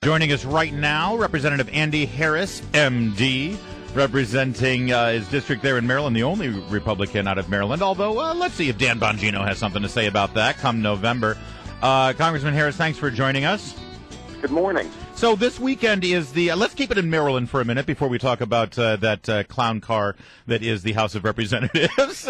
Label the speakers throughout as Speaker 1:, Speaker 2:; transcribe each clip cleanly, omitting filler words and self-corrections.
Speaker 1: Joining us right now, Representative Andy Harris, MD, representing his district there in Maryland, the only Republican out of Maryland, although let's see if Dan Bongino has something to say about that come November. Congressman Harris, thanks for joining us.
Speaker 2: Good morning.
Speaker 1: So this weekend is the, let's keep it in Maryland for a minute before we talk about that clown car that is the House of Representatives.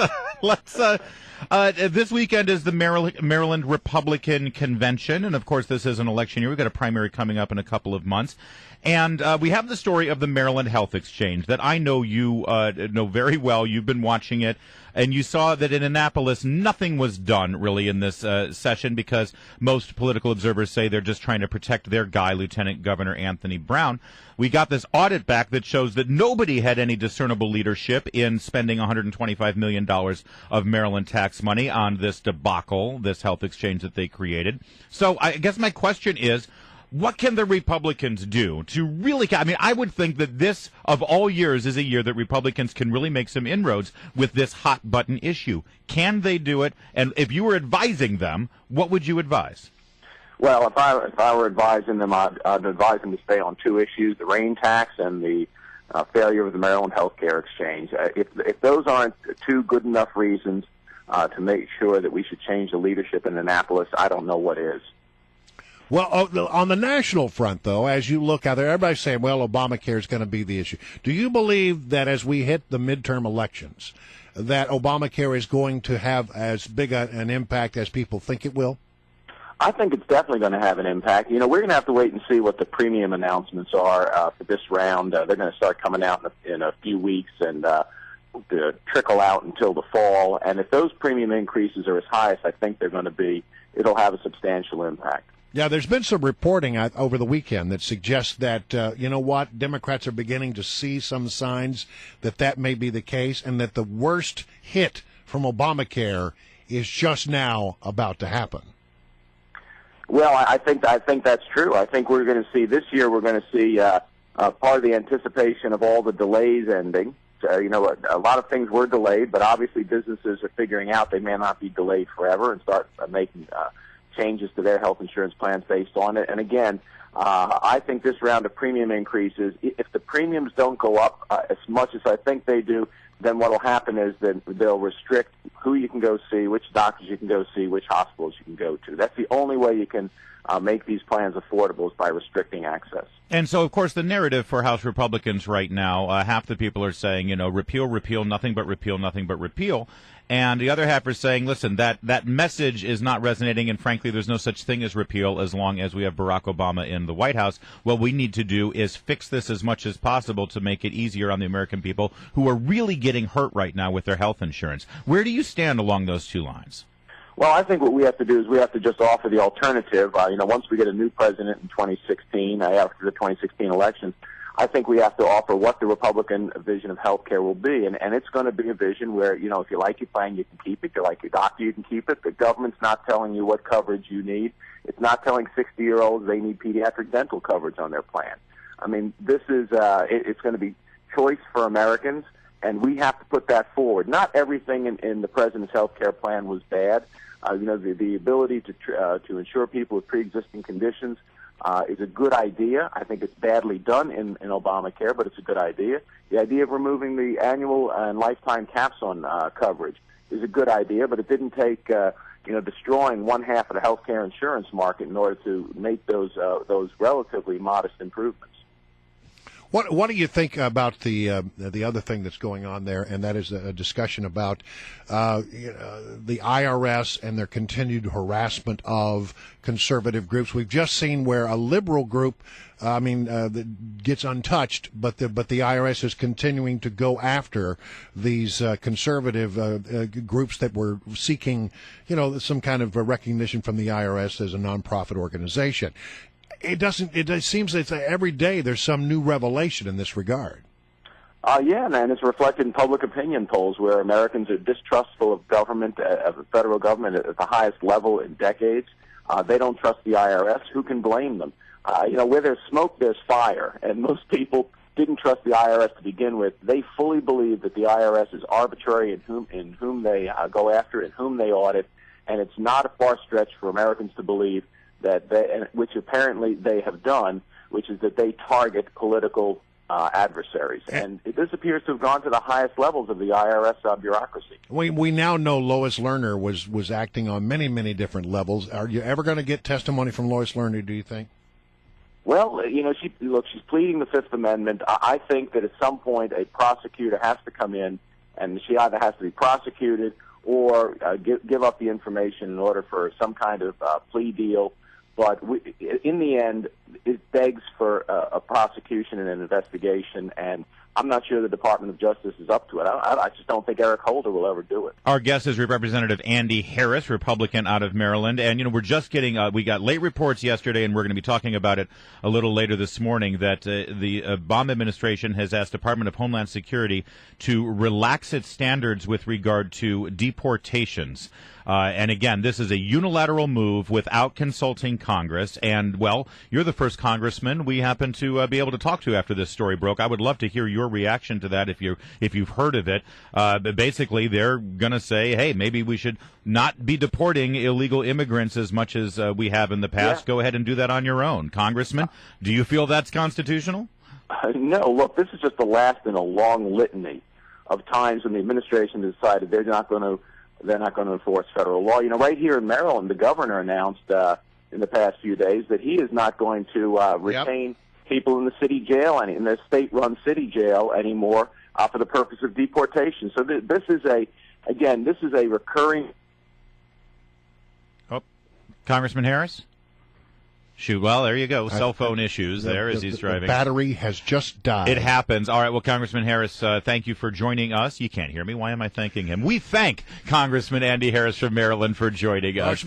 Speaker 1: This weekend is the Maryland Republican Convention, and of course this is an election year. We've got a primary coming up in a couple of months. And we have the story of the Maryland Health Exchange that I know you know very well. You've been watching it, and you saw that in Annapolis nothing was done really in this session because most political observers say they're just trying to protect their guy, Lieutenant Governor Anthony Brown. We got this audit back that shows that nobody had any discernible leadership in spending $125 million of Maryland tax money on this debacle, this health exchange that they created. So I guess my question is, what can the Republicans do to really, I mean, I would think that this, of all years, is a year that Republicans can really make some inroads with this hot-button issue. Can they do it? And if you were advising them, what would you advise?
Speaker 2: Well, if I were advising them, I'd advise them to stay on two issues, the rain tax and the failure of the Maryland Health Care Exchange. If those aren't two good enough reasons to make sure that we should change the leadership in Annapolis, I don't know what is.
Speaker 3: Well, on the national front, though, as you look out there, everybody's saying, well, Obamacare is going to be the issue. Do you believe that as we hit the midterm elections, that Obamacare is going to have as big an impact as people think it will?
Speaker 2: I think it's definitely going to have an impact. You know, we're going to have to wait and see what the premium announcements are for this round. They're going to start coming out in a few weeks and trickle out until the fall. And if those premium increases are as high as I think they're going to be, it'll have a substantial impact.
Speaker 3: Yeah, there's been some reporting over the weekend that suggests that, you know what, Democrats are beginning to see some signs that may be the case and that the worst hit from Obamacare is just now about to happen.
Speaker 2: Well, I think that's true. I think we're going to see this year, we're going to see part of the anticipation of all the delays ending. You know, a lot of things were delayed, but obviously businesses are figuring out they may not be delayed forever and start making changes to their health insurance plans based on it. And again, I think this round of premium increases, if the premiums don't go up as much as I think they do, then what will happen is that they'll restrict who you can go see, which doctors you can go see, which hospitals you can go to. That's the only way you can make these plans affordable is by restricting access.
Speaker 1: And so, of course, the narrative for House Republicans right now, half the people are saying, you know, repeal, repeal, nothing but repeal, nothing but repeal. And the other half are saying, listen, that message is not resonating, and frankly, there's no such thing as repeal as long as we have Barack Obama in the White House. What we need to do is fix this as much as possible to make it easier on the American people who are really getting hurt right now with their health insurance. Where do you stand along those two lines?
Speaker 2: Well, I think what we have to do is we have to just offer the alternative. You know, once we get a new president in 2016, after the 2016 elections, I think we have to offer what the Republican vision of health care will be. And it's going to be a vision where, you know, if you like your plan, you can keep it. If you like your doctor, you can keep it. The government's not telling you what coverage you need. It's not telling 60-year-olds they need pediatric dental coverage on their plan. I mean, this is it's going to be choice for Americans, and we have to put that forward. Not everything in the president's health care plan was bad. You know, the ability to insure people with pre-existing conditions is a good idea. I think it's badly done in Obamacare, but it's a good idea. The idea of removing the annual and lifetime caps on coverage is a good idea, but it didn't take destroying one half of the health care insurance market in order to make those relatively modest improvements.
Speaker 3: What do you think about the other thing that's going on there, and that is a discussion about the IRS and their continued harassment of conservative groups? We've just seen where a liberal group, that gets untouched, but the IRS is continuing to go after these conservative groups that were seeking, some kind of recognition from the IRS as a nonprofit organization. It seems that every day there's some new revelation in this regard.
Speaker 2: Yeah, and it's reflected in public opinion polls where Americans are distrustful of government, of the federal government at the highest level in decades. They don't trust the IRS. Who can blame them? Where there's smoke, there's fire. And most people didn't trust the IRS to begin with. They fully believe that the IRS is arbitrary in whom they go after, in whom they audit. And it's not a far stretch for Americans to believe that which apparently they have done, which is that they target political adversaries. And this appears to have gone to the highest levels of the IRS bureaucracy.
Speaker 3: We now know Lois Lerner was acting on many different levels. Are you ever going to get testimony from Lois Lerner, do you think?
Speaker 2: Well, she's pleading the Fifth Amendment. I think that at some point a prosecutor has to come in, and she either has to be prosecuted or give up the information in order for some kind of plea deal. But in the end, it begs for a prosecution and an investigation, and I'm not sure the Department of Justice is up to it. I just don't think Eric Holder will ever do it.
Speaker 1: Our guest is Representative Andy Harris, Republican out of Maryland. And, we're just getting, we got late reports yesterday, and we're going to be talking about it a little later this morning, that the Obama administration has asked Department of Homeland Security to relax its standards with regard to deportations. And again, this is a unilateral move without consulting Congress. And, well, you're the first congressman we happen to be able to talk to after this story broke. I would love to hear your reaction to that if you've heard of it. But basically, they're going to say, hey, maybe we should not be deporting illegal immigrants as much as we have in the past. Yeah. Go ahead and do that on your own. Congressman, do you feel that's constitutional?
Speaker 2: No. Look, this is just the last in a long litany of times when the administration decided they're not going to enforce federal law. Right here in Maryland, the governor announced in the past few days that he is not going to retain people in the city jail, in the state-run city jail anymore for the purpose of deportation. So this is a recurring.
Speaker 1: Oh, Congressman Harris? Shoot, well, there you go. Cell phone issues as he's driving.
Speaker 3: The battery has just died.
Speaker 1: It happens. All right, well, Congressman Harris, thank you for joining us. You can't hear me. Why am I thanking him? We thank Congressman Andy Harris from Maryland for joining us.